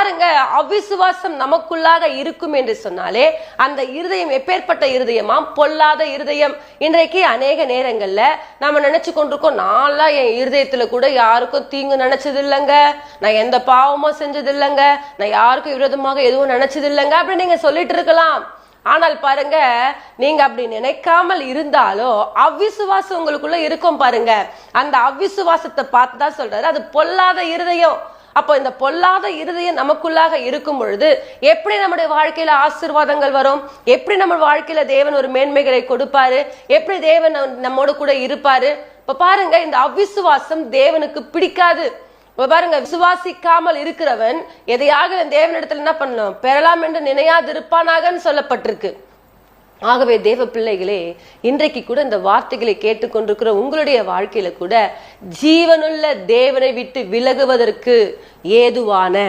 பாருங்க, அவிசுவாசம் நமக்குள்ளாக இருக்கும் என்று சொன்னாலே அந்த இருதயம் எப்பேற்பட்ட இருதயமாம்? பொல்லாத இருதயம். இன்றைக்கு அநேக நேரங்கள்ல நம்ம நினைச்சு கொண்டிருக்கோம், நான்லாம் என் இருதயத்துல கூட யாருக்கும் தீங்கு நினைச்சது இல்லைங்க, நான் எந்த பாவமும் செஞ்சது இல்லைங்க, நான் யாருக்கும் விரோதமாக எதுவும் நினைச்சது இல்லைங்க அப்படின்னு நீங்க சொல்லிட்டு இருக்கலாம். ஆனால் பாருங்க, நீங்க அப்படி நினைக்காமல் இருந்தாலோ அவிசுவாசம் உங்களுக்குள்ள இருக்கும் பாருங்க. அந்த அவிசுவாசத்தை பார்த்துதான் சொல்றாரு அது பொல்லாத இருதயம். அப்போ இந்த பொல்லாத இருதயம் நமக்குள்ளாக இருக்கும் பொழுது எப்படி நம்முடைய வாழ்க்கையில ஆசீர்வாதங்கள் வரும்? எப்படி நம்ம வாழ்க்கையில தேவன் ஒரு மேன்மைகளை கொடுப்பாரு? எப்படி தேவன் நம்மோடு கூட இருப்பாரு? இப்ப பாருங்க, இந்த அவிசுவாசம் தேவனுக்கு பிடிக்காது. பாருங்க, விசுவாசிக்காமல் இருக்கிறவன் எதையாக தேவனிடத்துல என்ன பண்ணணும்? பெறலாம் என்று நினையாது இருப்பானாக சொல்லப்பட்டிருக்கு. ஆகவே தேவ பிள்ளைகளே, இன்றைக்கு கூட இந்த வார்த்தைகளை கேட்டுக்கொண்டிருக்கிற உங்களுடைய வாழ்க்கையில கூட ஜீவனுள்ள தேவனை விட்டு விலகுவதற்கு ஏதுவான